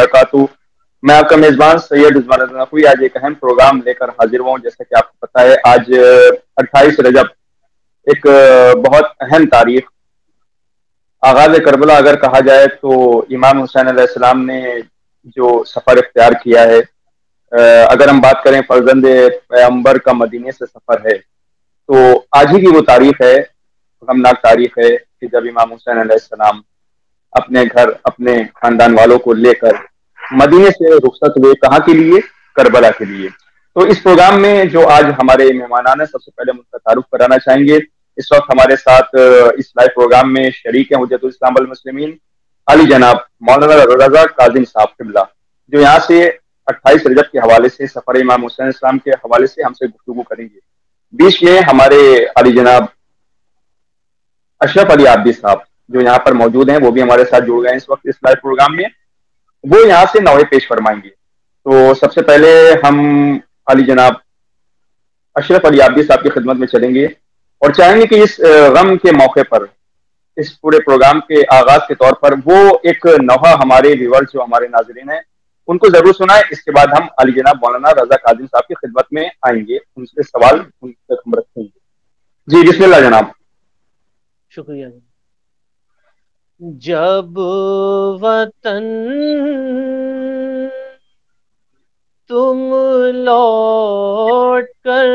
وبرکاتہ۔ میں آپ کا میزبان سید عثمان نقوی آج ایک اہم پروگرام لے کر حاضر ہوں۔ جیسا کہ آپ کو پتہ ہے آج 28 رجب ایک بہت اہم تاریخ، آغاز کربلا اگر کہا جائے تو امام حسین علیہ السلام نے جو سفر اختیار کیا ہے، اگر ہم بات کریں فرزند پیغمبر کا مدینے سے سفر ہے، تو آج ہی کی وہ تاریخ ہے، غمناک تاریخ ہے کہ جب امام حسین علیہ السلام اپنے گھر اپنے خاندان والوں کو لے کر مدینے سے رخصت ہوئے، کہاں کے لیے؟ کربلا کے لیے۔ تو اس پروگرام میں جو آج ہمارے مہمانان ہیں، سب سے پہلے ان کا تعارف کرانا چاہیں گے۔ اس وقت ہمارے ساتھ اس لائیو پروگرام میں شریک ہیں حجت الاسلام والمسلمین علی جناب مولانا رضا کاظم صاحب قبلہ، جو یہاں سے 28 رجب کے حوالے سے سفر امام حسین السلام کے حوالے سے ہم سے گفتگو کریں گے۔ بیچ میں ہمارے علی جناب اشرف علی عابدی صاحب جو یہاں پر موجود ہیں، وہ بھی ہمارے ساتھ جڑ گئے ہیں اس وقت اس لائیو پروگرام میں، وہ یہاں سے نوے پیش فرمائیں گے۔ تو سب سے پہلے ہم علی جناب اشرف علی عابدی صاحب کی خدمت میں چلیں گے اور چاہیں گے کہ اس غم کے موقع پر، اس پورے پروگرام کے آغاز کے طور پر، وہ ایک نوحہ ہمارے ویورز جو ہمارے ناظرین ہیں ان کو ضرور سنائیں۔ اس کے بعد ہم علی جناب مولانا رضا کاظم صاحب کی خدمت میں آئیں گے، ان سے سوال ان تک ہم رکھیں گے۔ جی بسم اللہ جناب۔ شکریہ۔ جب وطن تم لوٹ کر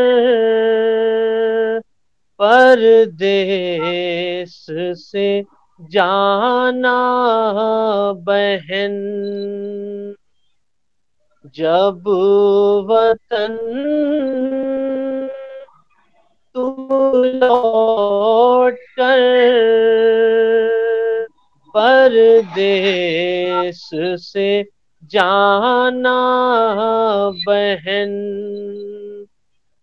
پردیس سے جانا بہن، جب وطن تم لوٹ کر پردیس سے جانا بہن،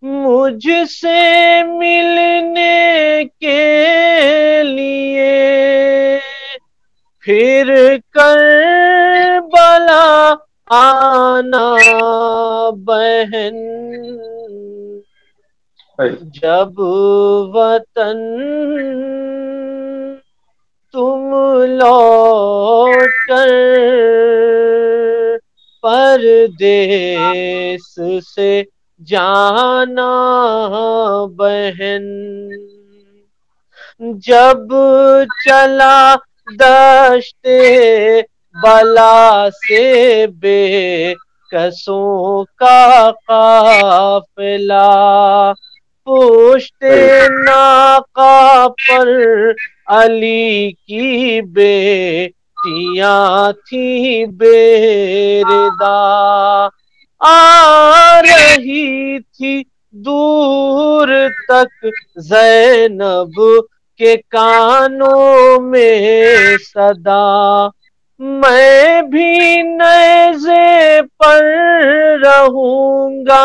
مجھ سے ملنے کے لیے پھر کربلا آنا بہن، جب وطن تم لوٹ کر پردیس سے جانا بہن، جب چلا دشت بلا سے بے کسوں کا قافلہ، پشت ناقہ پر علی کی بیٹیاں تھیں بے ردا، آ رہی تھی دور تک زینب کے کانوں میں صدا، میں بھی نیزے پر رہوں گا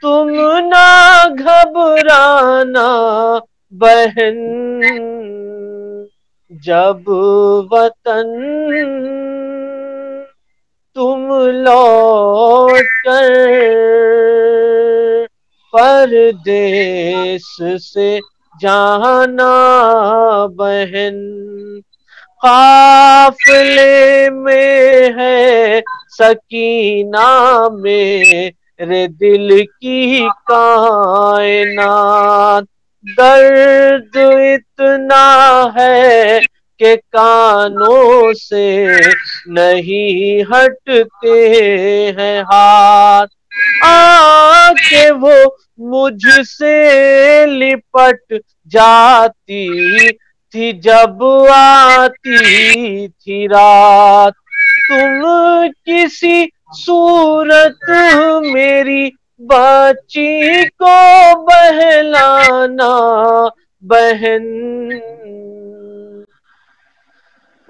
تم نہ گھبرانا بہن، جب وطن تم لوٹ کر پردیس سے جانا بہن، قافلے میں ہے سکینہ میرے دل کی کائنات، درد اتنا ہے کہ کانوں سے نہیں ہٹتے ہیں ہاتھ، آ کے وہ مجھ سے لپٹ جاتی تھی جب آتی تھی رات، تم کسی صورت میری بچی کو بہلانا بہن،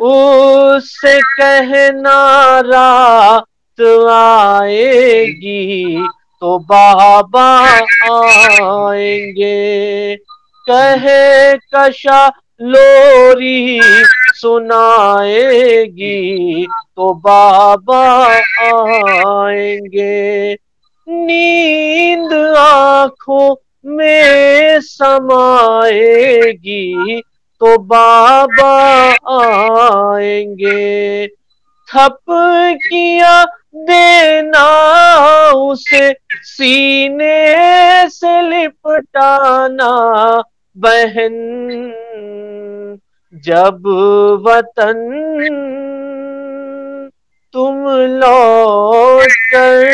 اس سے کہنا رات آئے گی تو بابا آئیں گے، کہے کشا لوری سنائے گی تو بابا آئیں گے، نیند آنکھوں میں سمائے گی تو بابا آئیں گے، تھپ کیا دینا اسے سینے سے لپٹانا بہن جب وطن تم لوٹ کر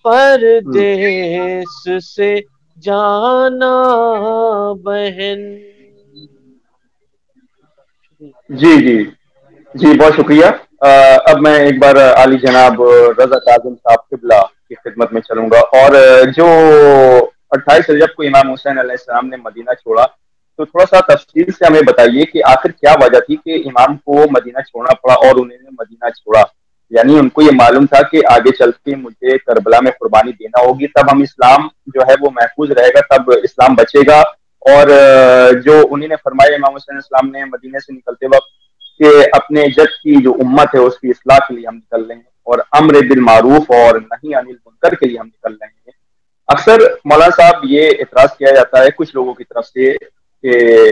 پردیس سے جانا بہن. جی جی جی، بہت شکریہ. اب میں ایک بار عالی جناب رضا کاظم صاحب قبلہ کی خدمت میں چلوں گا. اور جو 28 رجب کو امام حسین علیہ السلام نے مدینہ چھوڑا، تو تھوڑا سا تفصیل سے ہمیں بتائیے کہ آخر کیا وجہ تھی کہ امام کو مدینہ چھوڑنا پڑا اور انہوں نے مدینہ چھوڑا. یعنی ان کو یہ معلوم تھا کہ آگے چل کے مجھے کربلا میں قربانی دینا ہوگی، تب ہم اسلام جو ہے وہ محفوظ رہے گا، تب اسلام بچے گا. اور جو انہیں نے فرمایا امام حسین علیہ السلام نے مدینہ سے نکلتے وقت کہ اپنے جد کی جو امت ہے اس کی اصلاح کے لیے ہم نکل رہے ہیں اور امر بالمعروف اور نہی عن المنکر کے لیے ہم نکل رہے ہیں. اکثر مولانا صاحب یہ اعتراض کیا جاتا ہے کچھ لوگوں کی طرف سے کہ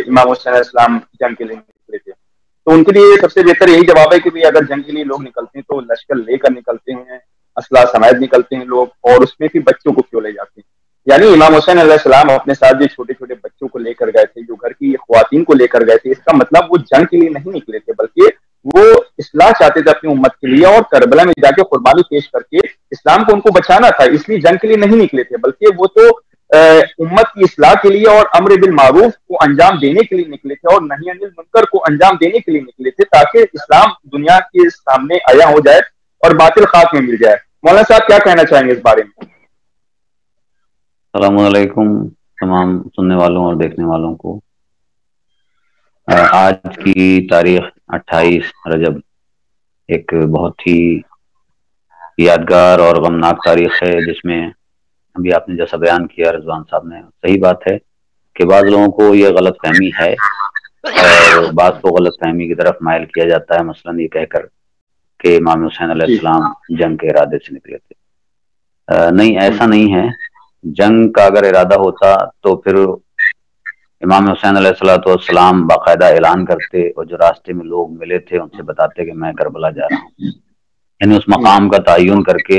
امام حسین علیہ السلام جنگ کے لیے نکلے تھے، تو ان کے لیے سب سے بہتر یہی جواب ہے کہ اگر جنگ کے لیے لوگ نکلتے ہیں تو لشکر لے کر نکلتے ہیں، اسلحہ سمیت نکلتے ہیں لوگ، اور اس میں بھی بچوں کو کیوں لے جاتے ہیں. یعنی امام حسین علیہ السلام اپنے ساتھ جو چھوٹے چھوٹے بچوں کو لے کر گئے تھے، جو گھر کی خواتین کو لے کر گئے تھے، اس کا مطلب وہ جنگ کے لیے نہیں نکلے تھے، بلکہ وہ اصلاح چاہتے تھے اپنی امت کے لیے، اور کربلا میں جا کے قربانی پیش کر کے اسلام کو ان کو بچانا تھا. اس لیے جنگ کے لیے نہیں نکلے تھے، بلکہ وہ تو امت کی اصلاح کے لیے اور امر بالمعروف کو انجام دینے کے لیے نکلے تھے، اور نہی عن المنکر کو انجام دینے کے لیے نکلے تھے، تاکہ اسلام دنیا کے سامنے عیاں ہو جائے اور باطل خاک میں مل جائے. مولانا صاحب کیا کہنا چاہیں گے اس بارے میں؟ السلام علیکم تمام سننے والوں اور دیکھنے والوں کو. آج کی تاریخ 28 رجب ایک بہت ہی یادگار اور غمناک تاریخ ہے، جس میں ابھی آپ نے جیسا بیان کیا رضوان صاحب نے، صحیح بات ہے کہ بعض لوگوں کو یہ غلط فہمی ہے اور بعض کو غلط فہمی کی طرف مائل کیا جاتا ہے، مثلا یہ کہہ کر کہ امام حسین علیہ جی السلام جنگ کے ارادے سے نکلے تھے. نہیں، ہم، ایسا نہیں ہے. جنگ کا اگر ارادہ ہوتا تو پھر امام حسین علیہ السلام باقاعدہ اعلان کرتے، اور جو راستے میں لوگ ملے تھے ان سے بتاتے کہ میں کربلا جا رہا ہوں، یعنی اس ہم، مقام کا تعین کر کے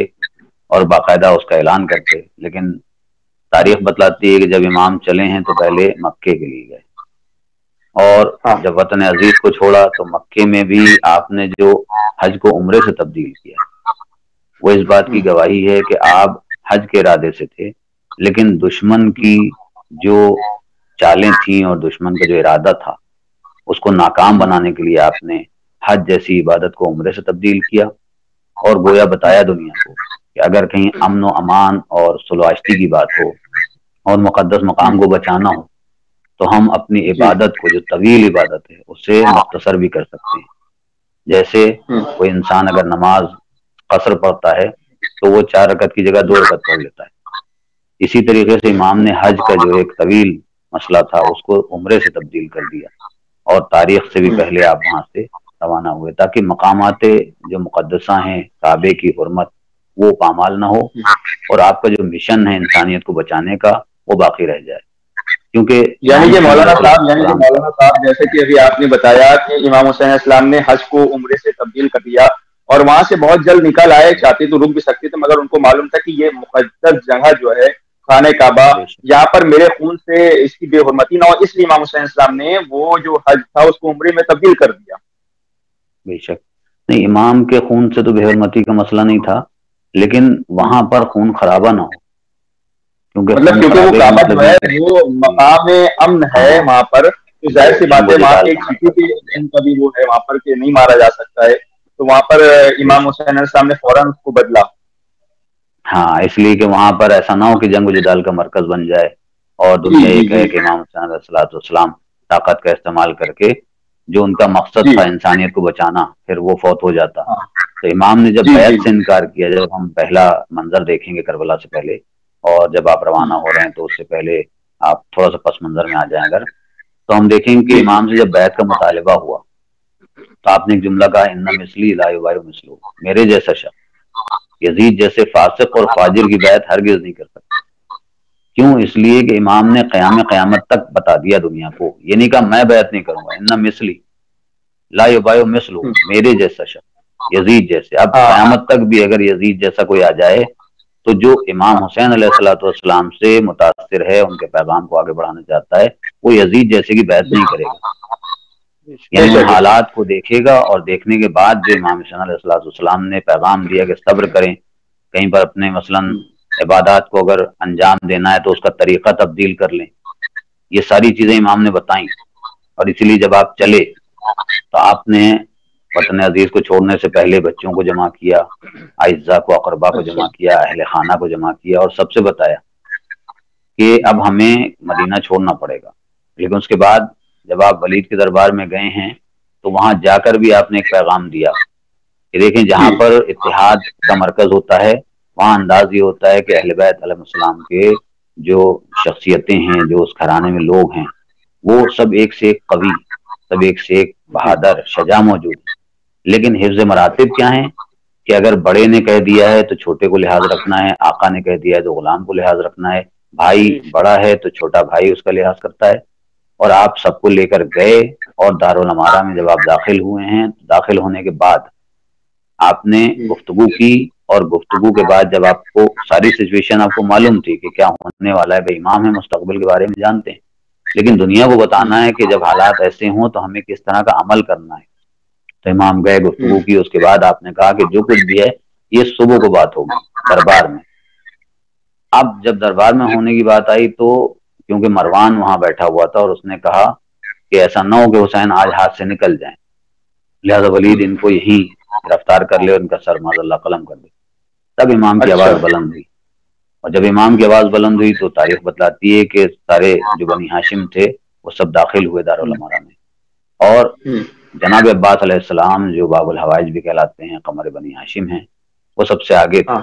اور باقاعدہ اس کا اعلان کرتے. لیکن تاریخ بتلاتی ہے کہ جب امام چلے ہیں تو پہلے مکے کے لیے گئے، اور ہاں جب وطن عزیز کو چھوڑا تو مکے میں بھی آپ نے جو حج کو عمرے سے تبدیل کیا، وہ اس بات ہم، کی گواہی ہے کہ آپ حج کے ارادے سے تھے، لیکن دشمن کی جو چالیں تھیں اور دشمن کا جو ارادہ تھا اس کو ناکام ہم، بنانے کے لیے آپ نے حج جیسی عبادت کو عمرے سے تبدیل کیا، اور گویا بتایا دنیا کو کہ اگر کہیں امن و امان اور صلح و آشتی کی بات ہو اور مقدس ہم، مقام کو بچانا ہو تو ہم اپنی جی عبادت کو، جو طویل عبادت ہے، اسے مختصر بھی کر سکتے ہیں. جیسے ہم، کوئی انسان اگر نماز قصر پڑھتا ہے تو وہ 4 رکعت کی جگہ 2 رکعت پڑھ لیتا ہے. اسی طریقے سے امام نے حج کا جو ایک طویل مسئلہ تھا اس کو عمرے سے تبدیل کر دیا، اور تاریخ سے بھی ہم، پہلے آپ وہاں سے روانہ ہوئے، تاکہ مقامات جو مقدسہ ہیں، کعبے کی حرمت، وہ پامال نہ ہو، اور آپ کا جو مشن ہے انسانیت کو بچانے کا وہ باقی رہ جائے. کیونکہ یعنی امام کہ حسین مولانا علیہ صاحب السلام جیسے کہ ابھی آپ نے بتایا کہ امام حسین علیہ السلام نے حج کو عمرے سے تبدیل کر دیا، اور وہاں سے بہت جلد نکل آئے، چاہتے تو رک بھی سکتے تھے، مگر ان کو معلوم تھا کہ یہ مقدس جگہ جو ہے خانہ کعبہ، بے شک یہاں پر میرے خون سے اس کی بے حرمتی نہ ہو، اس لیے امام حسین علیہ السلام نے وہ جو حج تھا اس کو عمرے میں تبدیل کر دیا. بے شک نہیں، امام کے خون سے تو بے حرمتی کا مسئلہ نہیں تھا، لیکن وہاں پر خون خرابہ نہ ہو، کیونکہ مطلب خون کیونکہ وہ خرابے کا کعبہ جو مطلب ہے یہ ہے وہ جی مقام امن ہے ہاں، وہاں پر، تو جو ظاہر سی بات جنگ و ہے وہاں جدال پہ کا ایک چیٹی مرکز بھی بن جائے. ان کا بھی وہ ہے وہاں پر کہ نہیں مارا جا سکتا ہے، تو وہاں پر بے امام شک حسین علیہ السلام نے فوراً اس کو بدلا. ہاں، اس لیے کہ وہاں پر ایسا نہ ہو کہ جنگ و جدال کا مرکز بن جائے اور جی دنیا یہ جی کہے جی کہ امام حسین علیہ السلام طاقت کا استعمال کر کے جو ان کا مقصد جی تھا انسانیت کو بچانا، پھر وہ فوت ہو جاتا. ہاں تو امام نے جب جی جی بیعت سے انکار کیا، جب ہم پہلا منظر دیکھیں گے کربلا سے پہلے، اور جب آپ روانہ ہو رہے ہیں تو اس سے پہلے آپ تھوڑا سا پس منظر میں آ جائیں اگر، تو ہم دیکھیں گے کہ جی امام سے جب بیعت کا مطالبہ ہوا تو آپ نے ایک جملہ کہا، ان مثلی لا یبایع مثلہ، میرے جیسا شخص یزید جیسے فاسق اور فاجر کی بیعت ہرگز نہیں کر سکتا. کیوں؟ اس لیے کہ امام نے قیامت تک بتا دیا دنیا کو، یہ نہیں کہا میں بیعت نہیں کروں گا، ان مثلی، لا یبایع مثلہ، میرے جیسا شخص، یزید جیسے. اب قیامت تک بھی اگر یزید جیسا کوئی آ جائے تو جو امام حسین علیہ الصلوۃ والسلام سے متاثر ہے، ان کے پیغام کو آگے بڑھانا چاہتا ہے، وہ یزید جیسے کی بیعت نہیں کرے گا. یعنی ان حالات کو دیکھے گا اور دیکھنے کے بعد جو امام حسین علیہ الصلوۃ والسلام نے پیغام دیا کہ صبر کریں، کہیں پر اپنے مثلاً عبادات کو اگر انجام دینا ہے تو اس کا طریقہ تبدیل کر لیں، یہ ساری چیزیں امام نے بتائیں. اور اسی لیے جب آپ چلے تو آپ نے وطن عزیز کو چھوڑنے سے پہلے بچوں کو جمع کیا، اعزاء کو، اقربا کو جمع کیا، اہل خانہ کو جمع کیا، اور سب سے بتایا کہ اب ہمیں مدینہ چھوڑنا پڑے گا. لیکن اس کے بعد جب آپ ولید کے دربار میں گئے ہیں تو وہاں جا کر بھی آپ نے ایک پیغام دیا کہ دیکھیں جہاں پر اتحاد کا مرکز ہوتا ہے وہاں انداز یہ ہوتا ہے کہ اہل بیت علیہ السلام کے جو شخصیتیں ہیں، جو اس گھرانے میں لوگ ہیں، وہ سب ایک سے ایک قوی، سب ایک سے ایک بہادر، شجاع موجود ہیں. لیکن حفظ مراتب کیا ہیں کہ اگر بڑے نے کہہ دیا ہے تو چھوٹے کو لحاظ رکھنا ہے، آقا نے کہہ دیا ہے تو غلام کو لحاظ رکھنا ہے، بھائی بڑا ہے تو چھوٹا بھائی اس کا لحاظ کرتا ہے. اور آپ سب کو لے کر گئے اور دارالامارہ میں جب آپ داخل ہوئے ہیں، داخل ہونے کے بعد آپ نے گفتگو کی، اور گفتگو کے بعد جب آپ کو ساری سچویشن آپ کو معلوم تھی کہ کیا ہونے والا ہے، بھائی امام ہے، مستقبل کے بارے میں جانتے ہیں، لیکن دنیا کو بتانا ہے کہ جب حالات ایسے ہوں تو ہمیں کس طرح کا عمل کرنا ہے. تو امام گئے، گفتگو کی، اس کے بعد آپ نے کہا کہ جو کچھ بھی ہے یہ صبح کو بات ہوگی دربار میں. اب جب دربار میں ہونے کی بات آئی تو کیونکہ مروان وہاں بیٹھا ہوا تھا اور اس نے کہا کہ ایسا نہ ہو کہ حسین آج ہاتھ سے نکل جائیں، لہذا ولید ان کو یہی گرفتار کر لے اور ان کا سر معاذ اللہ قلم کر دے. تب امام کی آواز بلند ہوئی، اور جب امام کی آواز بلند ہوئی تو تاریخ بتلاتی ہے کہ سارے جو بنی ہاشم تھے وہ سب داخل ہوئے دارالامارہ میں، اور جناب عباس علیہ السلام جو باب الحوائج بھی کہلاتے ہیں، قمر بنی ہاشم ہیں، وہ سب سے آگے تھے،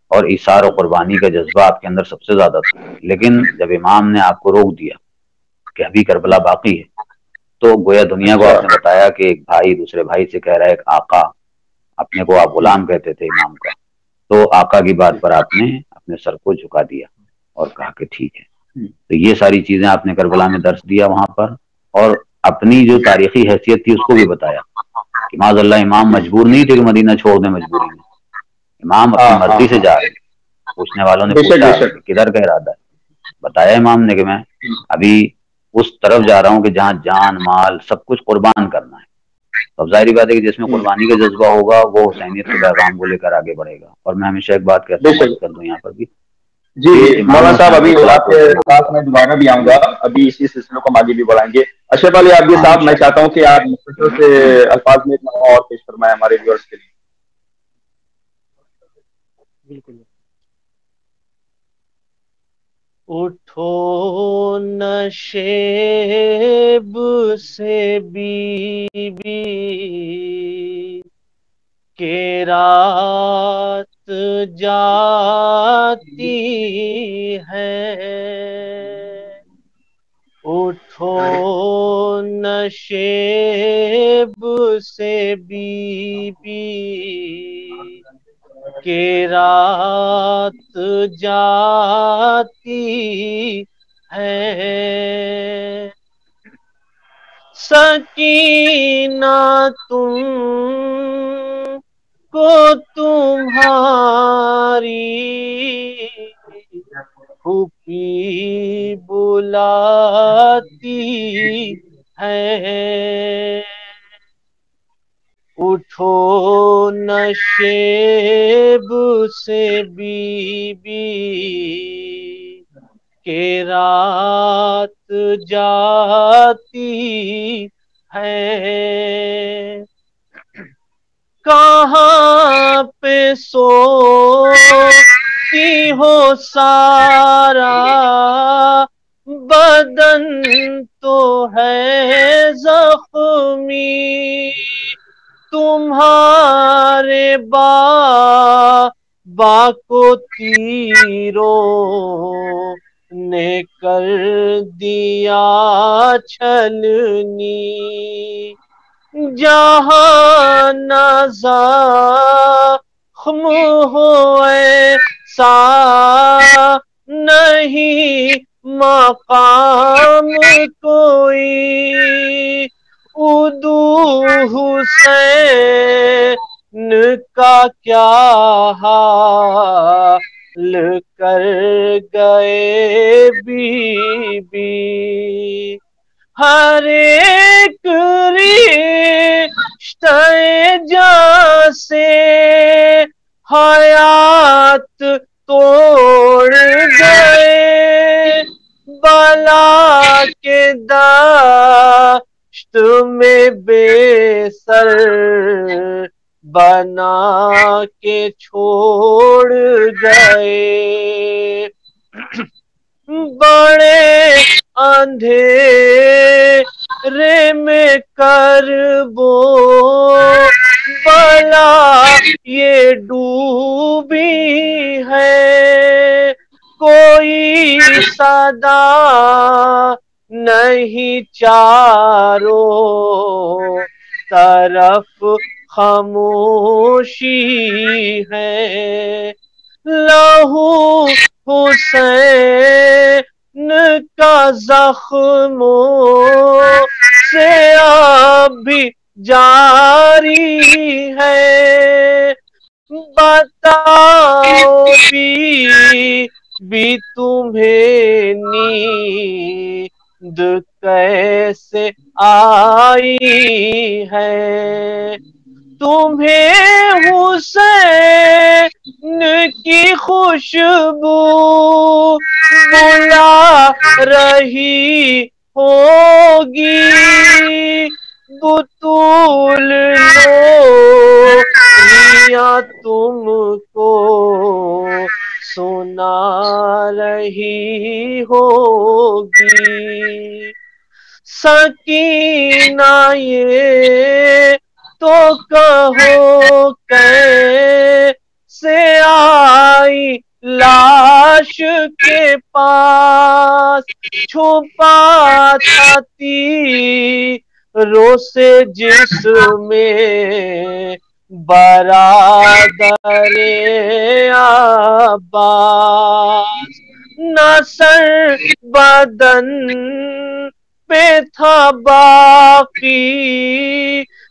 اور ایثار و قربانی کا جذبہ آپ کے اندر سب سے زیادہ تھا. لیکن جب امام نے آپ کو روک دیا کہ ابھی کربلا باقی ہے، تو گویا دنیا کو آپ نے بتایا کہ ایک بھائی دوسرے بھائی سے کہہ رہا ہے، ایک آقا، اپنے کو آپ غلام کہتے تھے امام کا، تو آقا کی بات پر آپ نے اپنے سر کو جھکا دیا اور کہا کہ ٹھیک ہے. تو یہ ساری چیزیں آپ نے کربلا میں درس دیا وہاں پر، اور اپنی جو تاریخی حیثیت تھی اس کو بھی بتایا کہ معاذ اللہ امام مجبور نہیں تھے کہ مدینہ چھوڑ دیں مجبوری میں، امام اپنی مرضی سے جا رہے ہیں. پوچھنے والوں نے پوچھا کہ کدھر کا ارادہ ہے، بتایا امام نے کہ میں ابھی اس طرف جا رہا ہوں کہ جہاں جان مال سب کچھ قربان کرنا ہے. اب ظاہری بات ہے کہ جس میں قربانی کا جذبہ ہوگا وہ حسینیت کے پیغام کو لے کر آگے بڑھے گا. اور میں ہمیشہ ایک بات کہتا ہوں، عرض کر دوں یہاں پر بھی، جی مولانا صاحب ابھی آپ کے پاس میں دوبارہ بھی آؤں گا، ابھی اسی سلسلے کو ہم آگے بھی بڑھائیں گے. اشرف علی عابدی صاحب، میں چاہتا ہوں کہ آپ مختصر سے الفاظ میں اور پیش فرمائیں ہمارے ویورز کے لیے. بالکل. اٹھو نشیب سے بی بی کہ رات جاتی ہے، اٹھو نشیب سے بی بی کہ رات جاتی ہے، سکینہ تم کو تمہاری پھوپھی بلاتی ہے، اٹھو نشیب سے بی بی کہ رات جاتی ہے، کہاں پہ سوتی ہو سارا بدن تو ہے زخمی، تمہارے بابا کو تیروں نے کر دیا چھلنی، جہاں نہ زخم ہوئے سا نہیں مقام کوئی، ادو حسین کا کیا حال کر گئے بی بی، ہر ایک رشتہ جاں سے حیات توڑ گئے، بلا کے دشت میں بے سر بنا کے چھوڑ گئے، بڑے اندھیرے میں کربو بلا یہ ڈوبی ہے، کوئی صدا نہیں چاروں طرف خاموشی ہے، لہو حسین کا زخموں سے اب بھی جاری ہے، بتاؤ بھی تمہیں نیند کیسے آئی ہے، تمہیں حسین کی خوشبو بلا رہی ہوگی، بطول لوریاں تم کو سنا رہی ہوگی، سکینہ یہ تو کہو کیسے آئی لاش کے پاس، چھپا تھا تیروں سے جس میں برادر عباس، نہ سر بدن پہ تھا باقی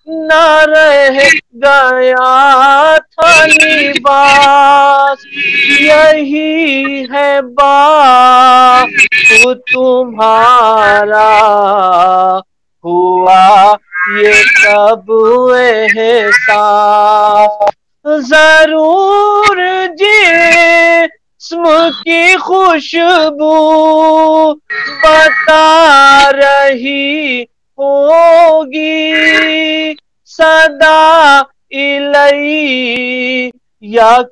نہ رہ گیا تھا لباس، یہی ہے باپ تمہارا ہوا یہ کب احساس، ضرور جسم کی خوشبو بتا رہی ہوگی، صدا الیہ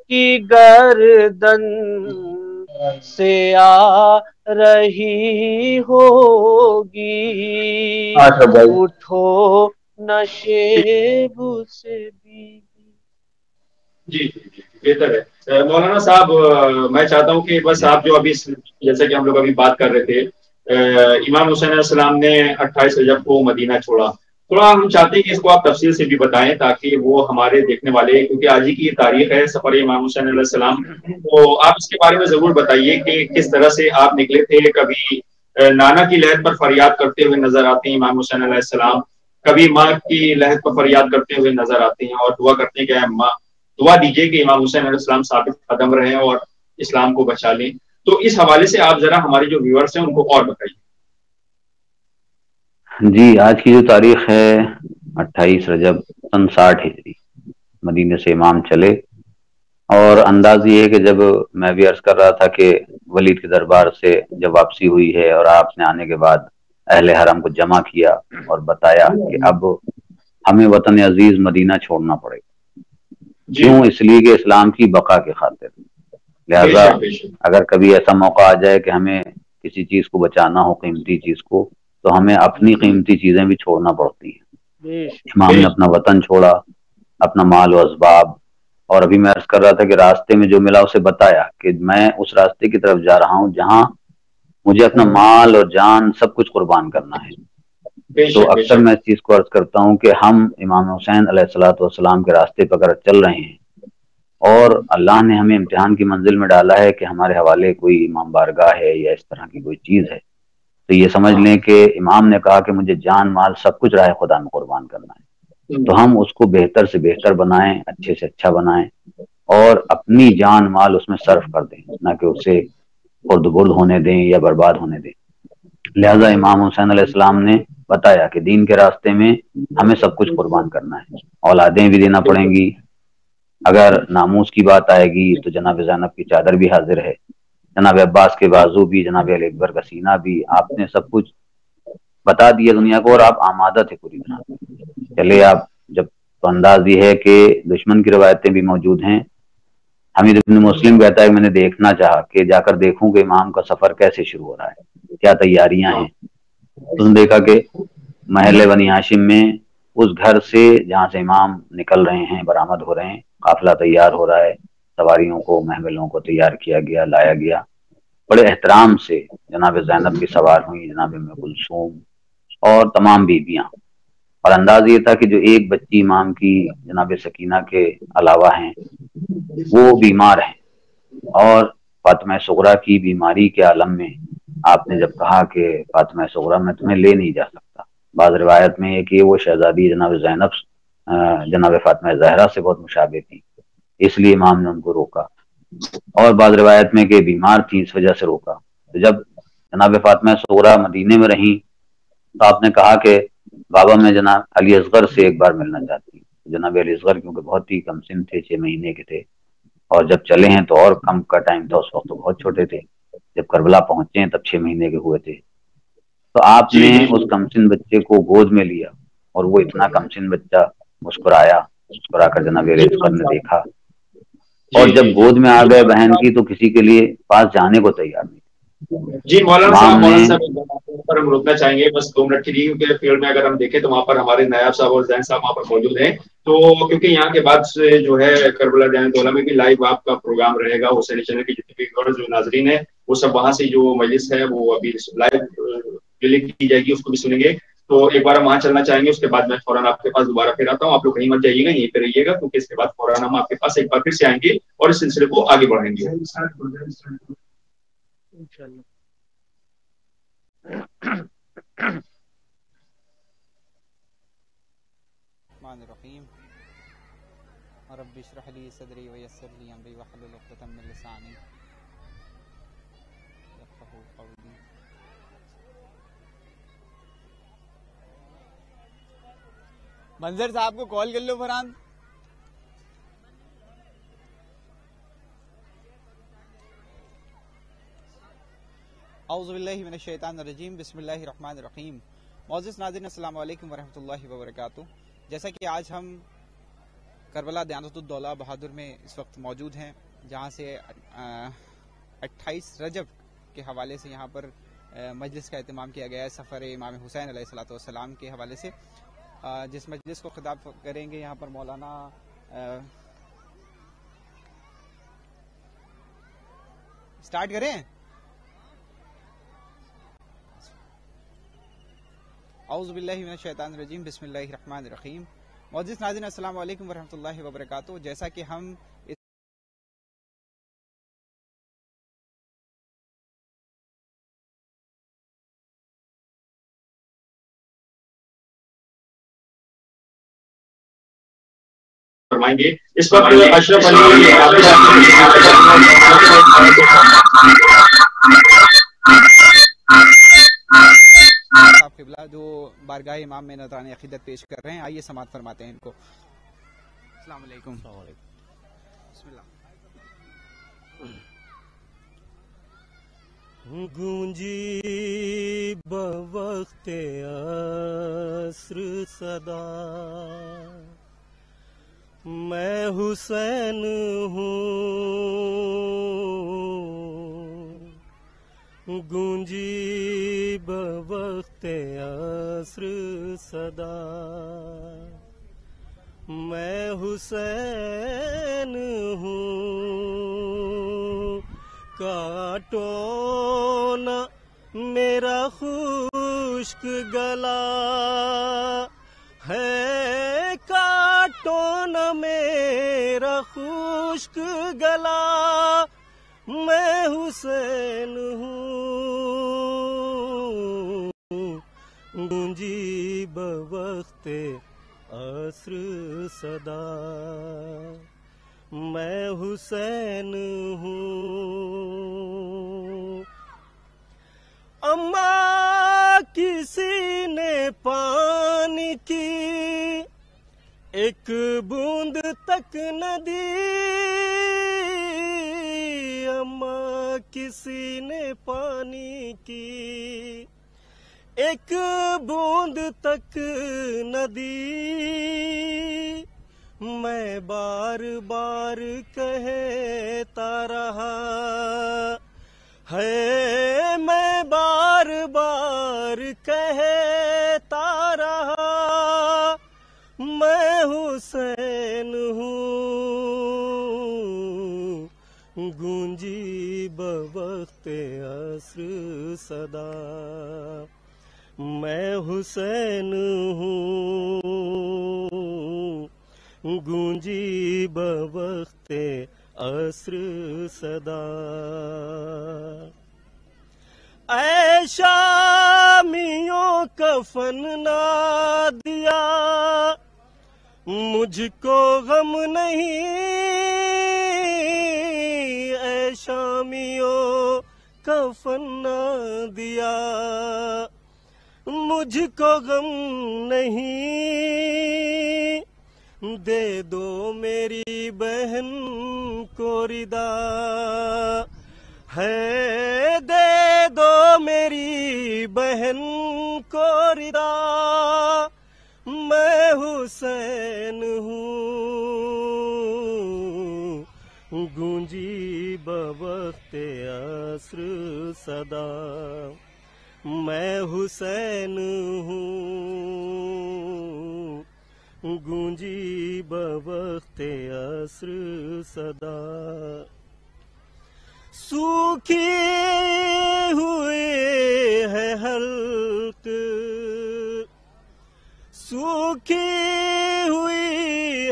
کی گردن سے آ رہی ہوگی، اٹھو نشیب سے بھی۔ جی بہتر ہے مولانا صاحب، میں چاہتا ہوں کہ بس آپ جو ابھی جیسا کہ ہم لوگ ابھی بات کر رہے تھے، امام حسین علیہ السلام نے 28 رجب کو مدینہ چھوڑا، تھوڑا ہم چاہتے ہیں کہ اس کو آپ تفصیل سے بھی بتائیں تاکہ وہ ہمارے دیکھنے والے، کیونکہ آج ہی کی یہ تاریخ ہے سفر امام حسین علیہ السلام، تو آپ اس کے بارے میں ضرور بتائیے کہ کس طرح سے آپ نکلے تھے، کبھی نانا کی لہر پر فریاد کرتے ہوئے نظر آتے ہیں امام حسین علیہ السلام، کبھی ماں کی لہر پر فریاد کرتے ہوئے نظر آتے ہیں اور دعا کرتے ہیں کہ اے ماں دعا دیجیے کہ امام حسین علیہ السلام ثابت قدم رہیں اور اسلام کو بچا لیں، تو اس حوالے سے آپ ذرا ہمارے جو ویورز ہیں ان کو اور بتائیے۔ جی، آج کی جو تاریخ ہے 28 رجب سن 60 ہجری، مدینے سے امام چلے، اور انداز یہ ہے کہ جب میں بھی عرض کر رہا تھا کہ ولید کے دربار سے جب واپسی ہوئی ہے اور آپ نے آنے کے بعد اہل حرم کو جمع کیا اور بتایا کہ اب ہمیں وطن عزیز مدینہ چھوڑنا پڑے گا، کیوں؟ اس لیے کہ اسلام کی بقا کے خاطر، لہذا اگر کبھی ایسا موقع آ جائے کہ ہمیں کسی چیز کو بچانا ہو، قیمتی چیز کو، تو ہمیں اپنی قیمتی چیزیں بھی چھوڑنا پڑتی ہیں۔ امام نے اپنا وطن چھوڑا، اپنا مال و اسباب، اور ابھی میں عرض کر رہا تھا کہ راستے میں جو ملا اسے بتایا کہ میں اس راستے کی طرف جا رہا ہوں جہاں مجھے اپنا مال اور جان سب کچھ قربان کرنا ہے۔ تو اکثر میں اس چیز کو عرض کرتا ہوں کہ ہم امام حسین علیہ السلام کے راستے پر اگر چل رہے ہیں اور اللہ نے ہمیں امتحان کی منزل میں ڈالا ہے کہ ہمارے حوالے کوئی امام بارگاہ ہے یا اس طرح کی کوئی چیز ہے، تو یہ سمجھ لیں کہ امام نے کہا کہ مجھے جان مال سب کچھ راہ خدا میں قربان کرنا ہے، تو ہم اس کو بہتر سے بہتر بنائیں، اچھے سے اچھا بنائیں، اور اپنی جان مال اس میں صرف کر دیں، نہ کہ اسے خرد برد ہونے دیں یا برباد ہونے دیں۔ لہذا امام حسین علیہ السلام نے بتایا کہ دین کے راستے میں ہمیں سب کچھ قربان کرنا ہے، اولادیں بھی دینا پڑیں گی، اگر ناموس کی بات آئے گی تو جناب زینب کی چادر بھی حاضر ہے، جناب عباس کے بازو بھی، جناب علی اکبر کا سینہ بھی، آپ نے سب کچھ بتا دیا دنیا کو، اور آپ آمادہ تھے پوری طرح۔ چلے آپ جب تو انداز یہ ہے کہ دشمن کی روایتیں بھی موجود ہیں۔ حمید ابن مسلم کہتا ہے میں نے دیکھنا چاہا کہ جا کر دیکھوں کہ امام کا سفر کیسے شروع ہو رہا ہے، کیا تیاریاں ہیں۔ تو نے دیکھا کہ محل بنی ہاشم میں اس گھر سے جہاں سے امام نکل رہے ہیں، برآمد ہو رہے ہیں، قافلہ تیار ہو رہا ہے، سواریوں کو، محملوں کو تیار کیا گیا، لایا گیا، بڑے احترام سے جناب زینب بھی سوار ہوئی، جناب ام کلثوم اور تمام بیویاں، اور انداز یہ تھا کہ جو ایک بچی امام کی جناب سکینہ کے علاوہ ہیں وہ بیمار ہیں، اور فاطمہ صغرا کی بیماری کے عالم میں آپ نے جب کہا کہ فاطمہ صغرا میں تمہیں لے نہیں جا سکتا، بعض روایت میں ہے کہ وہ شہزادی جناب زینب جناب فاطمہ زہرا سے بہت مشابہ تھی، اس لیے امام نے ان کو روکا، اور بعض روایت میں کہ بیمار تھی اس وجہ سے روکا۔ تو جب جناب فاطمہ صغرا مدینے میں رہیں تو آپ نے کہا کہ بابا میں جناب علی اصغر سے ایک بار ملنا چاہتی ہوں۔ جناب علی اصغر کیونکہ بہت ہی کم سن تھے، 6 مہینے کے تھے، اور جب چلے ہیں تو اور کم کا ٹائم تھا، اس وقت تو بہت چھوٹے تھے، جب کربلا پہنچے ہیں تب 6 مہینے کے ہوئے تھے۔ تو آپ نے اس کمسن بچے کو گود میں لیا، اور وہ اتنا کمسن بچہ مسکرا کر جناب علی اصغر نے دیکھا، اور جب گود میں آ گئے بہن کی تو کسی کے لیے پاس جانے کو تیار نہیں۔ جی مولانا صاحب پر ہم روکنا چاہیں گے بس 2 منٹ کے لیے، کیونکہ فیلڈ میں اگر ہم دیکھیں تو وہاں پر ہمارے نائب صاحب اور زین صاحب وہاں پر موجود ہیں، تو کیونکہ یہاں کے بعد سے جو ہے کربلا جان دولہ میں بھی لائیو آپ کا پروگرام رہے گا، حسینی چینل کے جتنے بھی جو ناظرین ہیں وہ سب وہاں سے جو مجلس ہے وہ ابھی لائیو ڈیلیٹ کی جائے گی، اس کو بھی سنیں گے، تو ایک بار ہم وہاں چلنا چاہیں گے، اس کے بعد میں فوراً آپ کے پاس دوبارہ پھر آتا ہوں، آپ لوگ کہیں مت جائیے گا، یہیں پہ رہیے گا، کیونکہ اس کے بعد فوراً ہم آپ کے پاس ایک بار پھر سے آئیں گے اور اس سلسلے کو آگے بڑھائیں گے انشاءاللہ۔ الرحمن الرحیم رب اشرح لي صدری ویسر لي امری واحلل عقدۃ من لسانی یفقهوا قولی۔ منظر صاحب کو کال کر لو فرحان۔ اعوذ باللہ من الشیطان الرجیم، بسم اللہ الرحمن الرحیم۔ معزز ناظرین السلام علیکم ورحمۃ اللہ وبرکاتہ۔ جیسا کہ آج ہم کربلا دیانت الدولہ بہادر میں اس وقت موجود ہیں، جہاں سے 28 رجب کے حوالے سے یہاں پر مجلس کا اہتمام کیا گیا ہے، سفر امام حسین علیہ الصلوۃ والسلام کے حوالے سے، جس مجلس کو خطاب کریں گے یہاں پر مولانا سٹارٹ کریں۔ اعوذ باللہ من الشیطان الرجیم، بسم اللہ الرحمن الرحیم۔ معزز ناظرین السلام علیکم ورحمۃ اللہ وبرکاتہ۔ جیسا کہ ہم فرمائیں گے، اس وقت اشرف علی قبلہ جو بارگاہ امام میں نذران عقیدت پیش کر رہے ہیں، آئیے سماعت فرماتے ہیں ان کو۔ السلام علیکم۔ بسم اللہ۔ گونجی بوقت عصر صدا، میں حسین ہوں، گونجی بوقت عصر صدا، میں حسین ہوں، کاٹو نہ میرا خشک گلا ہے، کاٹو نہ میرا خشک گلا، میں حسین ہوں، گونجی بوقت عصر صدا، میں حسین ہوں، اماں کسی نے پانی کی ایک بوند تک نہ دی، اماں کسی نے پانی کی ایک بوند تک نہ دی، میں بار بار کہتا رہا ہے، میں بار بار کہتا رہا، میں حسین ہوں، گونجی بوقت عصر صدا، میں حسین ہوں، گونجی بوقت عصر صدا، اے شامیوں کفن نہ دیا، مجھ کو غم نہیں، اے شامیوں کفن نہ دیا، مجھ کو غم نہیں، دے دو میری بہن کو ردا ہے، دے دو میری بہن کو ردا، میں حسین ہوں، گونجی بوقت عصر صدا، میں حسین ہوں، گونجی بوقت عصر صدا، سوکھی ہوئی ہے حلق، سوکھی ہوئی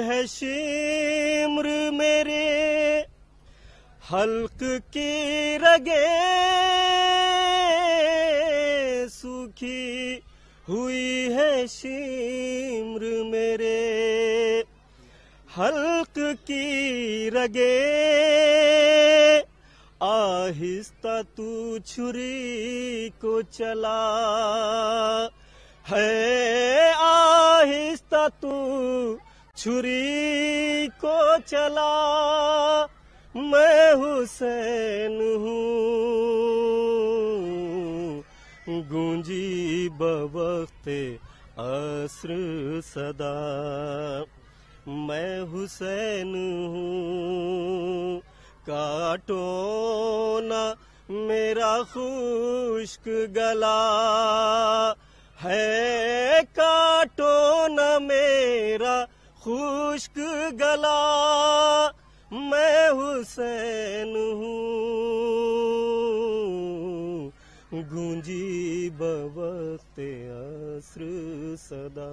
ہے شمر میرے، حلق کی رگیں سوکھی ہوئی ہے شمر میرے، حلق کی رگیں، آہستہ تو چھری کو چلا ہے، آہستہ تو چھری کو چلا، میں حسین ہوں، گونجی بوقت عصر صدا، میں حسین ہوں، کاٹو نہ میرا خشک گلا ہے، کاٹو نہ میرا خشک گلا، میں حسین ہوں، گونجی بوقت عصر صدا۔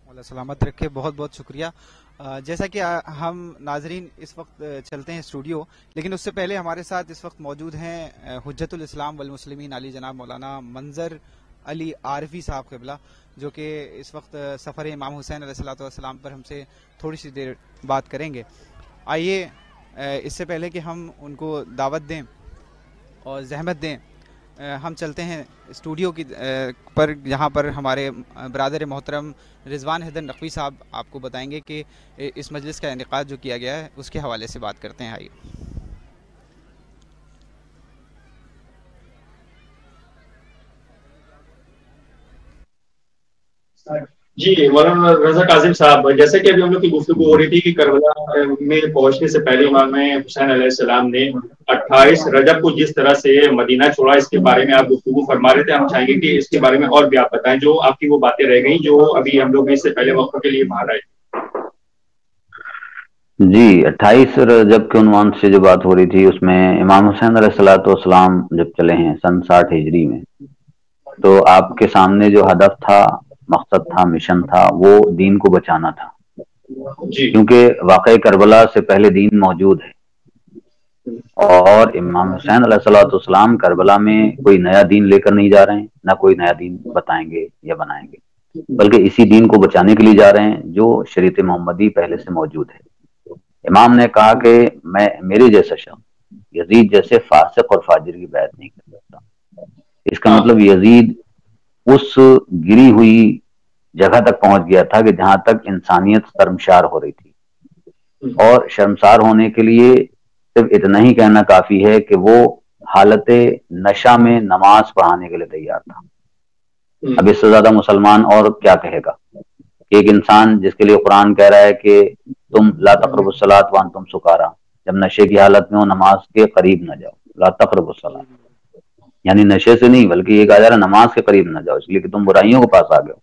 اللہ سلامت رکھے، بہت بہت شکریہ۔ جیسا کہ ہم ناظرین اس وقت چلتے ہیں اسٹوڈیو، لیکن اس سے پہلے ہمارے ساتھ اس وقت موجود ہیں حجت الاسلام والمسلمین علی جناب مولانا منظر علی عارفی صاحب قبلہ، جو کہ اس وقت سفر امام حسین علیہ الصلوۃ والسلام پر ہم سے تھوڑی سی دیر بات کریں گے۔ آئیے اس سے پہلے کہ ہم ان کو دعوت دیں اور زحمت دیں، ہم چلتے ہیں اسٹوڈیو کی پر، جہاں پر ہمارے برادر محترم رضوان حیدر نقوی صاحب آپ کو بتائیں گے کہ اس مجلس کا انعقاد جو کیا گیا ہے اس کے حوالے سے بات کرتے ہیں۔ آئیے۔ جی مولانا رضا کاظم صاحب، جیسے کہ ابھی ہم لوگ کی گفتگو ہو رہی تھی کہ کربلا میں پہنچنے سے پہلے امام حسین علیہ السلام نے 28 رجب کو جس طرح سے مدینہ چھوڑا، اس کے بارے میں آپ گفتگو فرما رہے تھے، ہم چاہیں گے کہ اس کے بارے میں اور بھی آپ بتائیں، جو آپ کی وہ باتیں رہ گئیں جو ابھی ہم لوگ اس سے پہلے وقت کے لیے باہر آئے۔ جی 28 رجب کے عنوان سے جو بات ہو رہی تھی، اس میں امام حسین علیہ الصلوۃ والسلام جب چلے ہیں سن 60 ہجری میں، تو آپ کے سامنے جو ہدف تھا، مقصد تھا، مشن تھا، وہ دین کو بچانا تھا، کیونکہ واقعہ کربلا سے پہلے دین موجود ہے، اور امام حسین علیہ الصلوۃ والسلام کربلا میں کوئی نیا دین لے کر نہیں جا رہے ہیں، نہ کوئی نیا دین بتائیں گے یا بنائیں گے، بلکہ اسی دین کو بچانے کے لیے جا رہے ہیں جو شریعت محمدی پہلے سے موجود ہے۔ امام نے کہا کہ میں میرے جیسا شخص یزید جیسے فاسق اور فاجر کی بیعت نہیں کر سکتا۔ اس کا مطلب یزید اس گری ہوئی جگہ تک پہنچ گیا تھا کہ جہاں تک انسانیت شرمشار ہو رہی تھی، اور شرمسار ہونے کے لیے صرف اتنا ہی کہنا کافی ہے کہ وہ حالت نشہ میں نماز پڑھانے کے لیے تیار تھا۔ اب اس سے زیادہ مسلمان اور کیا کہے گا کہ ایک انسان جس کے لیے قرآن کہہ رہا ہے کہ تم لا تقربوا الصلاۃ وانتم سکارا، جب نشے کی حالت میں ہو نماز کے قریب نہ جاؤ، لا تقربوا الصلاۃ، یعنی نشے سے نہیں بلکہ یہ کہا جا رہا ہے نماز کے قریب نہ جاؤ، اس لیے کہ تم برائیوں کے پاس آ گئے ہو۔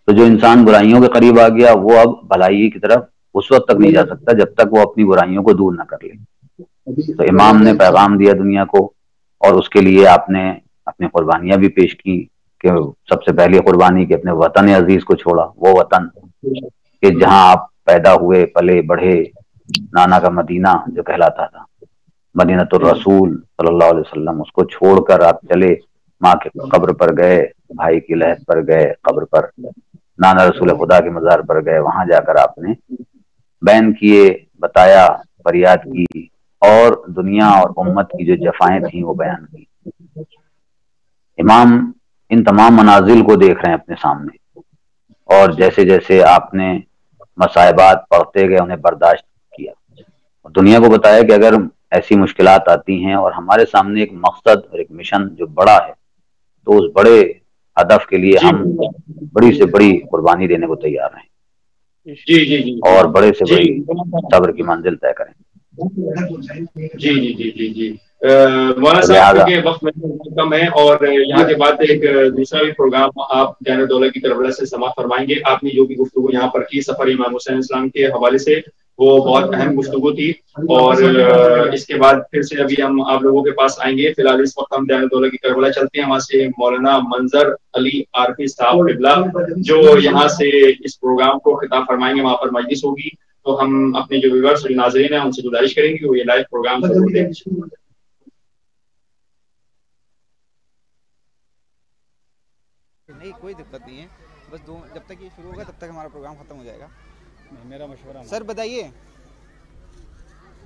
تو جو انسان برائیوں کے قریب آ گیا وہ اب بھلائی کی طرف اس وقت تک نہیں جا سکتا جب تک وہ اپنی برائیوں کو دور نہ کر لے۔ تو امام نے پیغام دیا دنیا کو، اور اس کے لیے آپ نے اپنی قربانیاں بھی پیش کی کہ سب سے پہلی قربانی کہ اپنے وطن عزیز کو چھوڑا، وہ وطن کہ جہاں آپ پیدا ہوئے پلے بڑھے، نانا کا مدینہ جو کہلاتا تھا، مدینہ الرسول صلی اللہ علیہ وسلم، اس کو چھوڑ کر آپ چلے ماں کے قبر پر گئے، بھائی کی لحد پر گئے، قبر پر نانا رسول خدا کے مزار پر گئے، وہاں جا کر آپ نے بیان کیے، بتایا، فریاد کی، اور دنیا اور امت کی جو جفائیں تھیں وہ بیان کی۔ امام ان تمام منازل کو دیکھ رہے ہیں اپنے سامنے، اور جیسے جیسے آپ نے مصائبات پڑھتے گئے انہیں برداشت کیا، اور دنیا کو بتایا کہ اگر ایسی مشکلات آتی ہیں اور ہمارے سامنے ایک مقصد اور ایک مشن جو بڑا ہے تو اس بڑے ہدف کے لیے ہم بڑی سے بڑی قربانی دینے کو تیار ہیں، اور بڑے سے بڑی صبر کی منزل طے کریں۔ جی جی جی جی جی مولانا صاحب کے وقت میں کم ہے، اور یہاں کے بعد ایک دوسرا بھی پروگرام آپ جان دولہ کی کربلا سے سماعت فرمائیں گے۔ آپ نے جو بھی گفتگو یہاں پر کی سفر امام حسین السلام کے حوالے سے وہ بہت اہم گفتگو تھی، اور اس کے بعد پھر سے ابھی ہم آپ لوگوں کے پاس آئیں گے۔ فی الحال اس وقت ہم جان دولہ کی کربلا چلتے ہیں، وہاں سے مولانا منظر علی عارفی صاحب قبلہ جو یہاں سے اس پروگرام کو خطاب فرمائیں گے، وہاں پر مجلس ہوگی، تو ہم اپنے جو ویورز اور ناظرین ہیں ان سے گزارش کریں گے کہ وہ یہ لائیو پروگرام ضرور دیکھیں۔ نہیں کوئی دقت نہیں ہے، بس جب تک یہ شروع ہوگا تب تک ہمارا پروگرام ختم ہو جائے گا۔ میرا مشورہ سر بتائیے،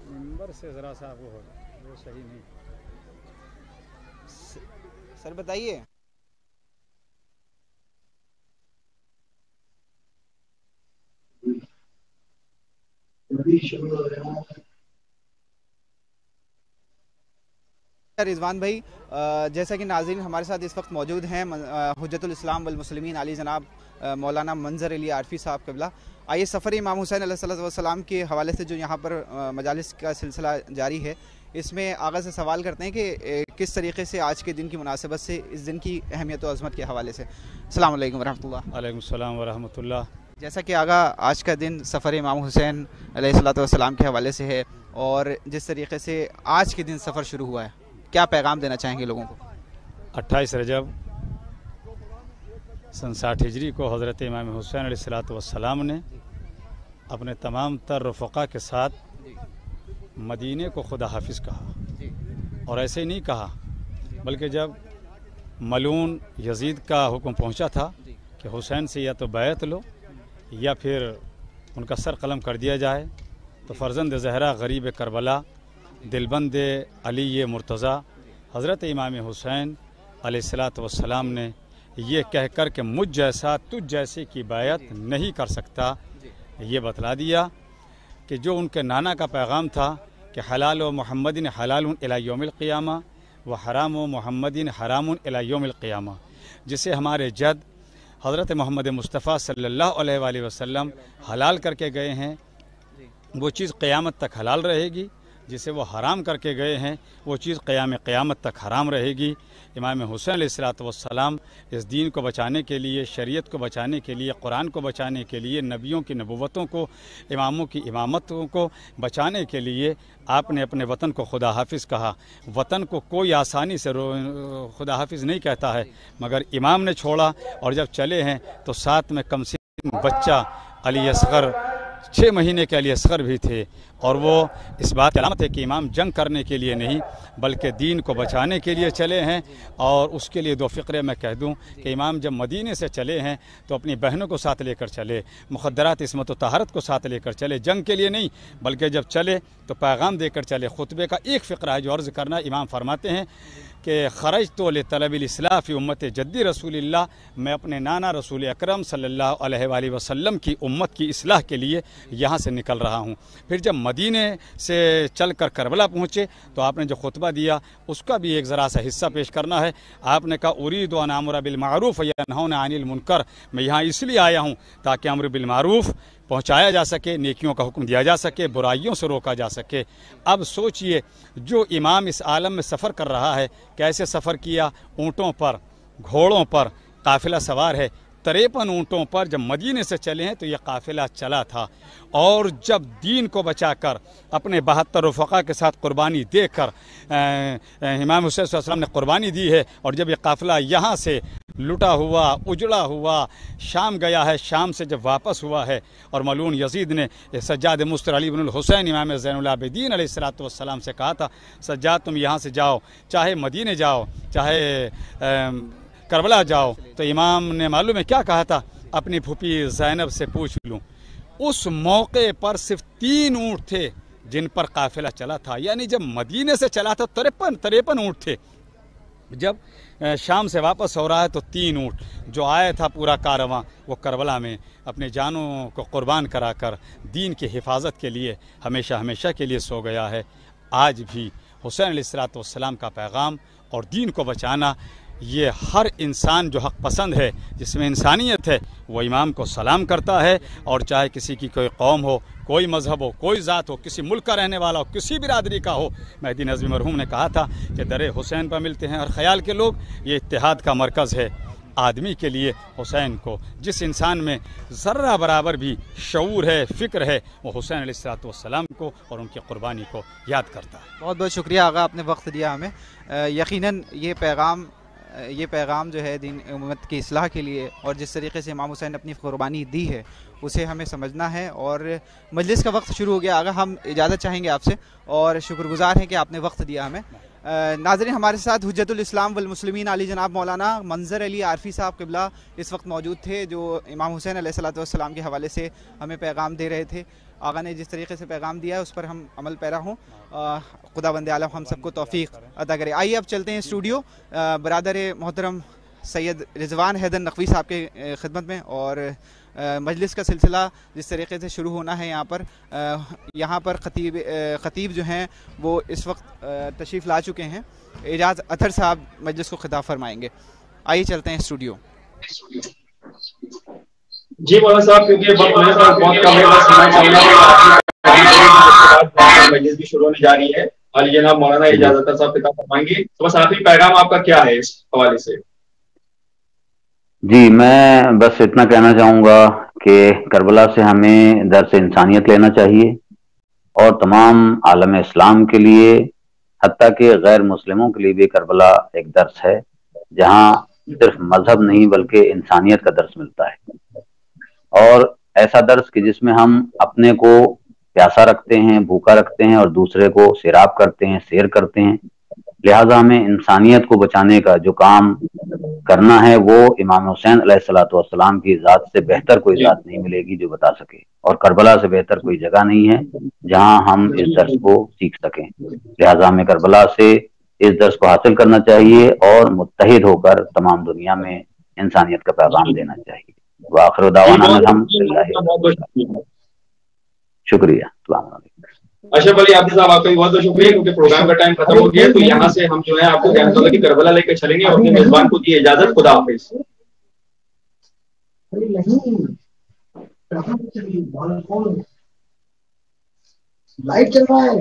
ممبر سے ذرا سا وہ صحیح نہیں۔ سر بتائیے۔ رضوان بھائی، جیسا کہ ناظرین ہمارے ساتھ اس وقت موجود ہیں حجت الاسلام والمسلمین علی جناب مولانا منظر علی عارفی صاحب قبلہ۔ آئیے سفر امام حسین علیہ السلام کے حوالے سے جو یہاں پر مجالس کا سلسلہ جاری ہے، اس میں آغاز سے سوال کرتے ہیں کہ کس طریقے سے آج کے دن کی مناسبت سے اس دن کی اہمیت و عظمت کے حوالے سے۔ السلام علیکم ورحمۃ اللہ۔ وعلیکم السلام ورحمۃ اللہ۔ جیسا کہ آگا آج کا دن سفر امام حسین علیہ السلام کے حوالے سے ہے، اور جس طریقے سے آج کے دن سفر شروع ہوا ہے، کیا پیغام دینا چاہیں گے لوگوں کو؟ 28 رجب سن 60 ہجری کو حضرت امام حسین علیہ السلام نے اپنے تمام تر رفقا کے ساتھ مدینے کو خدا حافظ کہا، اور ایسے ہی نہیں کہا بلکہ جب ملعون یزید کا حکم پہنچا تھا کہ حسین سے یا تو بیعت لو یا پھر ان کا سر قلم کر دیا جائے، تو فرزند زہرا غریب کربلا دلبند علی مرتضیٰ حضرت امام حسین علیہ السلام نے یہ کہہ کر کہ مجھ جیسا تجھ جیسے کی بیعت نہیں کر سکتا، یہ بتلا دیا کہ جو ان کے نانا کا پیغام تھا کہ حلال و محمد حلال الی یوم القیامہ و حرام و محمد حرام الی یوم القیامہ، جسے ہمارے جد حضرت محمد مصطفیٰ صلی اللہ علیہ وآلہ وسلم حلال کر کے گئے ہیں وہ چیز قیامت تک حلال رہے گی، جسے وہ حرام کر کے گئے ہیں وہ چیز قیامت تک حرام رہے گی۔ امام حسین علیہ السلام اس دین کو بچانے کے لیے، شریعت کو بچانے کے لیے، قرآن کو بچانے کے لیے، نبیوں کی نبوتوں کو، اماموں کی امامتوں کو بچانے کے لیے آپ نے اپنے وطن کو خدا حافظ کہا۔ وطن کو کوئی آسانی سے خدا حافظ نہیں کہتا ہے، مگر امام نے چھوڑا، اور جب چلے ہیں تو ساتھ میں کم سے کم بچہ علی اصغر 6 مہینے کے علی اصغر بھی تھے، اور وہ اس بات کی علامت ہے کہ امام جنگ کرنے کے لیے نہیں بلکہ دین کو بچانے کے لیے چلے ہیں. اور اس کے لیے دو فقرے میں کہہ دوں کہ امام جب مدینے سے چلے ہیں تو اپنی بہنوں کو ساتھ لے کر چلے, مخدرات عصمت و طہارت کو ساتھ لے کر چلے, جنگ کے لیے نہیں بلکہ جب چلے تو پیغام دے کر چلے. خطبے کا ایک فقرہ ہے جو عرض کرنا, امام فرماتے ہیں کہ خرج تو لطلب الاصلاح فی امت جدی رسول اللہ, میں اپنے نانا رسول اکرم صلی اللہ علیہ وآلہ وسلم کی امت کی اصلاح کے لیے یہاں سے نکل رہا ہوں. پھر جب مدینے سے چل کر کربلا پہنچے تو آپ نے جو خطبہ دیا اس کا بھی ایک ذرا سا حصہ پیش کرنا ہے. آپ نے کہا ارید ان امر بالمعروف وینہون عن المنکر, میں یہاں اس لیے آیا ہوں تاکہ امر بالمعروف پہنچایا جا سکے, نیکیوں کا حکم دیا جا سکے, برائیوں سے روکا جا سکے. اب سوچئے جو امام اس عالم میں سفر کر رہا ہے کیسے سفر کیا, اونٹوں پر, گھوڑوں پر قافلہ سوار ہے. 53 اونٹوں پر جب مدینے سے چلے ہیں تو یہ قافلہ چلا تھا. اور جب دین کو بچا کر اپنے 72 رفقا کے ساتھ قربانی دے کر امام حسین صلی اللہ علیہ وسلم نے قربانی دی ہے, اور جب یہ قافلہ یہاں سے لٹا ہوا, اجڑا ہوا شام گیا ہے, شام سے جب واپس ہوا ہے اور ملعون یزید نے سجاد مستر علی بن الحسین امام زین العابدین علیہ السلام سے کہا تھا سجاد تم یہاں سے جاؤ, چاہے مدینے جاؤ چاہے کربلا جاؤ, تو امام نے معلوم ہے کیا کہا تھا, اپنی پھوپھی زینب سے پوچھ لوں. اس موقع پر صرف 3 اونٹ تھے جن پر قافلہ چلا تھا, یعنی جب مدینے سے چلا تھا 53 اونٹ تھے, جب شام سے واپس ہو رہا ہے تو 3 اونٹ. جو آیا تھا پورا کارواں وہ کربلا میں اپنے جانوں کو قربان کرا کر دین کی حفاظت کے لیے ہمیشہ ہمیشہ کے لیے سو گیا ہے. آج بھی حسین علیہ السلام کا پیغام اور دین کو بچانا, یہ ہر انسان جو حق پسند ہے, جس میں انسانیت ہے, وہ امام کو سلام کرتا ہے. اور چاہے کسی کی کوئی قوم ہو, کوئی مذہب ہو, کوئی ذات ہو, کسی ملک کا رہنے والا ہو, کسی برادری کا ہو. مہدی نظمی مرحوم نے کہا تھا کہ در حسین پر ملتے ہیں ہر خیال کے لوگ, یہ اتحاد کا مرکز ہے. آدمی کے لیے حسین کو, جس انسان میں ذرہ برابر بھی شعور ہے, فکر ہے, وہ حسین علیہ السلام کو اور ان کی قربانی کو یاد کرتا ہے. بہت بہت شکریہ آقا, آپ نے وقت دیا ہمیں. یقیناً یہ پیغام جو ہے دین امت کی اصلاح کے لیے, اور جس طریقے سے امام حسین نے اپنی قربانی دی ہے اسے ہمیں سمجھنا ہے. اور مجلس کا وقت شروع ہو گیا آگا, ہم اجازت چاہیں گے آپ سے اور شکر گزار ہیں کہ آپ نے وقت دیا ہمیں. ناظرین, ہمارے ساتھ حجت الاسلام والمسلمین علی جناب مولانا منظر علی عارفی صاحب قبلہ اس وقت موجود تھے, جو امام حسین علیہ السلام کے حوالے سے ہمیں پیغام دے رہے تھے. آقا نے جس طریقے سے پیغام دیا ہے اس پر ہم عمل پیرا ہوں. خدا بند عالم ہم سب کو توفیق عطا کرے. آئیے اب چلتے ہیں اسٹوڈیو, برادر محترم سید رضوان حیدر نقوی صاحب کے خدمت میں. اور مجلس کا سلسلہ جس طریقے سے شروع ہونا ہے, یہاں پر خطیب جو ہیں وہ اس وقت تشریف لا چکے ہیں. اعجاز اطہر صاحب مجلس کو خطاب فرمائیں گے. آئیے چلتے ہیں اسٹوڈیو. جی مولانا صاحب, کیونکہ بہت کم ہے, مجلس بھی شروع ہونے جا رہی ہے. علی جناب مولانا اعجاز اطہر صاحب خطاب فرمائیں گے, تو بس آخری پیغام آپ کا کیا ہے اس حوالے سے؟ جی, میں بس اتنا کہنا چاہوں گا کہ کربلا سے ہمیں درس انسانیت لینا چاہیے, اور تمام عالم اسلام کے لیے, حتیٰ کہ غیر مسلموں کے لیے بھی کربلا ایک درس ہے, جہاں صرف مذہب نہیں بلکہ انسانیت کا درس ملتا ہے. اور ایسا درس کہ جس میں ہم اپنے کو پیاسا رکھتے ہیں, بھوکا رکھتے ہیں, اور دوسرے کو سیراب کرتے ہیں, سیر کرتے ہیں. لہٰذا ہمیں انسانیت کو بچانے کا جو کام کرنا ہے وہ امام حسین علیہ السلام کی ذات سے بہتر کوئی ذات نہیں ملے گی جو بتا سکے, اور کربلا سے بہتر کوئی جگہ نہیں ہے جہاں ہم اس درس کو سیکھ سکیں. لہٰذا ہمیں کربلا سے اس درس کو حاصل کرنا چاہیے اور متحد ہو کر تمام دنیا میں انسانیت کا پیغام دینا چاہیے. وآخر دعوانا الحمدللہ. شکریہ. السلام علیکم. اشرف علی عابدی صاحب, آپ کا بھی بہت بہت شکریہ, کیونکہ پروگرام کا ٹائم ختم ہو گیا, تو یہاں سے ہم جو ہے آپ کو رحمت اللہ کی کربلا لے کے چلیں گے, اور اپنے میزبان کو دی اجازت. خدا حافظ. لائٹ چل رہا ہے.